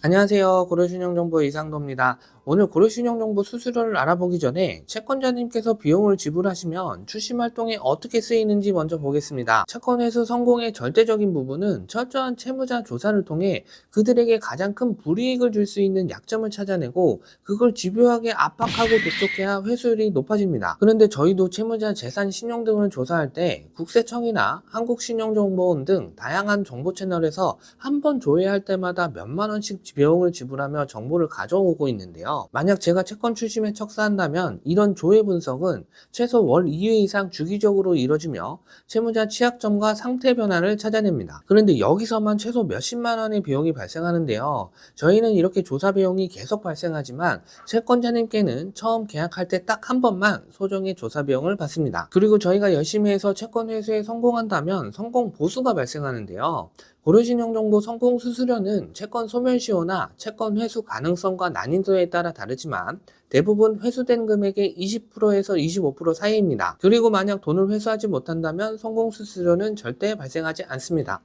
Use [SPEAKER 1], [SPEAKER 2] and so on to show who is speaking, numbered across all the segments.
[SPEAKER 1] 안녕하세요. 고려신용정보 이상도입니다. 오늘 고려신용정보 수수료를 알아보기 전에 채권자님께서 비용을 지불하시면 추심활동에 어떻게 쓰이는지 먼저 보겠습니다. 채권 회수 성공의 절대적인 부분은 철저한 채무자 조사를 통해 그들에게 가장 큰 불이익을 줄 수 있는 약점을 찾아내고 그걸 집요하게 압박하고 독촉해야 회수율이 높아집니다. 그런데 저희도 채무자 재산 신용 등을 조사할 때 국세청이나 한국신용정보원 등 다양한 정보 채널에서 한 번 조회할 때마다 몇만 원씩 비용을 지불하며 정보를 가져오고 있는데요. 만약 제가 채권 출심에 척사한다면 이런 조회 분석은 최소 월 2회 이상 주기적으로 이뤄지며 채무자 취약점과 상태 변화를 찾아냅니다. 그런데 여기서만 최소 몇십만 원의 비용이 발생하는데요. 저희는 이렇게 조사 비용이 계속 발생하지만 채권자님께는 처음 계약할 때 딱 한 번만 소정의 조사 비용을 받습니다. 그리고 저희가 열심히 해서 채권 회수에 성공한다면 성공 보수가 발생하는데요. 고려신용정보 성공 수수료는 채권 소멸시효나 채권 회수 가능성과 난이도에 따라 다르지만 대부분 회수된 금액의 20%에서 25% 사이입니다. 그리고 만약 돈을 회수하지 못한다면 성공 수수료는 절대 발생하지 않습니다.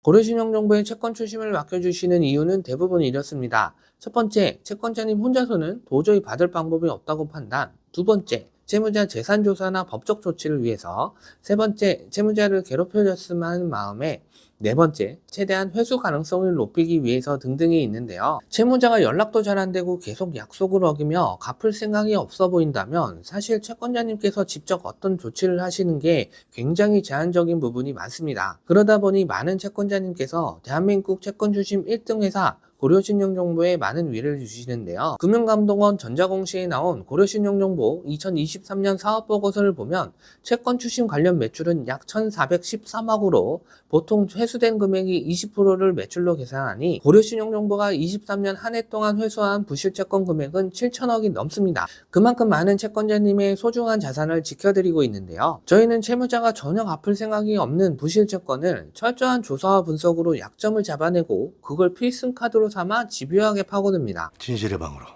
[SPEAKER 1] 고려신용정보에 채권 출심을 맡겨주시는 이유는 대부분 이렇습니다. 첫 번째, 채권자님 혼자서는 도저히 받을 방법이 없다고 판단. 두 번째, 채무자 재산조사나 법적 조치를 위해서. 세 번째, 채무자를 괴롭혀줬으면 하는 마음에. 네 번째, 최대한 회수 가능성을 높이기 위해서 등등이 있는데요. 채무자가 연락도 잘 안 되고 계속 약속을 어기며 갚을 생각이 없어 보인다면 사실 채권자님께서 직접 어떤 조치를 하시는 게 굉장히 제한적인 부분이 많습니다. 그러다 보니 많은 채권자님께서 대한민국 채권 출심 1등 회사 고려신용정보에 많은 위를 주시는데요. 금융감독원 전자공시에 나온 고려신용정보 2023년 사업보고서를 보면 채권 출심 관련 매출은 약 1,413억으로 보통 회수된 금액이 20%를 매출로 계산하니 고려신용정보가 23년 한 해 동안 회수한 부실채권 금액은 7천억이 넘습니다. 그만큼 많은 채권자님의 소중한 자산을 지켜드리고 있는데요. 저희는 채무자가 전혀 갚을 생각이 없는 부실채권을 철저한 조사와 분석으로 약점을 잡아내고 그걸 필승카드로 삼아 집요하게 파고듭니다.
[SPEAKER 2] 진실의 방으로.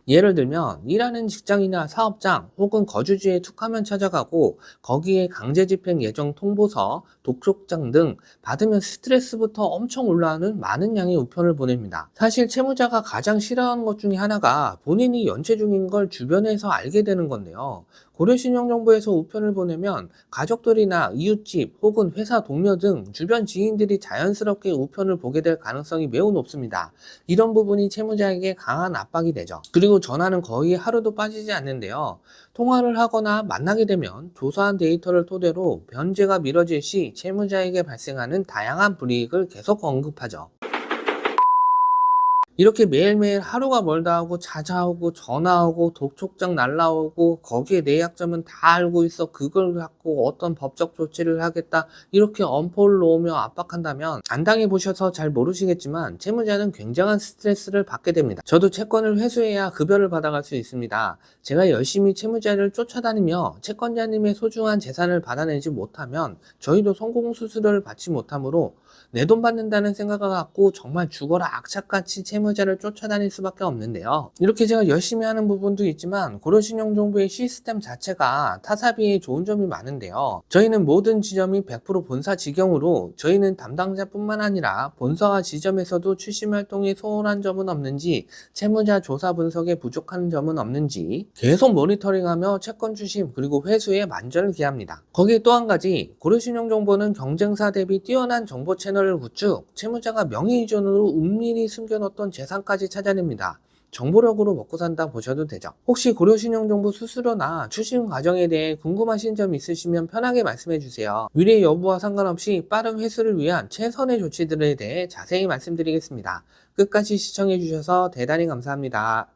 [SPEAKER 1] 예를 들면 일하는 직장이나 사업장 혹은 거주지에 툭하면 찾아가고 거기에 강제집행 예정 통보서, 독촉장 등 받으면 스트레스부터 엄청 올라오는 많은 양의 우편을 보냅니다. 사실 채무자가 가장 싫어하는 것 중에 하나가 본인이 연체 중인 걸 주변에서 알게 되는 건데요. 고려신용정보에서 우편을 보내면 가족들이나 이웃집 혹은 회사 동료 등 주변 지인들이 자연스럽게 우편을 보게 될 가능성이 매우 높습니다. 이런 부분이 채무자에게 강한 압박이 되죠. 그리고 전화는 거의 하루도 빠지지 않는데요. 통화를 하거나 만나게 되면 조사한 데이터를 토대로 변제가 미뤄질 시 채무자에게 발생하는 다양한 불이익을 계속 언급하죠. 이렇게 매일매일 하루가 멀다 하고 자자하고 전화하고 독촉장 날라오고 거기에 내 약점은 다 알고 있어 그걸 갖고 어떤 법적 조치를 하겠다 이렇게 엄포를 놓으며 압박한다면 안 당해보셔서 잘 모르시겠지만 채무자는 굉장한 스트레스를 받게 됩니다. 저도 채권을 회수해야 급여를 받아갈 수 있습니다. 제가 열심히 채무자를 쫓아다니며 채권자님의 소중한 재산을 받아내지 못하면 저희도 성공 수수료를 받지 못하므로 내 돈 받는다는 생각을 갖고 정말 죽어라 악착같이 채무자를 쫓아다닐 수밖에 없는데요. 이렇게 제가 열심히 하는 부분도 있지만 고려신용정보의 시스템 자체가 타사비에 좋은 점이 많은데요. 저희는 모든 지점이 100% 본사 직영으로 저희는 담당자뿐만 아니라 본사와 지점에서도 출심 활동에 소홀한 점은 없는지 채무자 조사 분석에 부족한 점은 없는지 계속 모니터링하며 채권 출심 그리고 회수에 만전을 기합니다. 거기에 또 한 가지 고려신용정보는 경쟁사 대비 뛰어난 정보 채널을 구축, 채무자가 명의이전으로 은밀히 숨겨놓던 재산까지 찾아냅니다. 정보력으로 먹고 산다 보셔도 되죠. 혹시 고려신용정보 수수료나 출신 과정에 대해 궁금하신 점 있으시면 편하게 말씀해 주세요. 미래 여부와 상관없이 빠른 회수를 위한 최선의 조치들에 대해 자세히 말씀드리겠습니다. 끝까지 시청해 주셔서 대단히 감사합니다.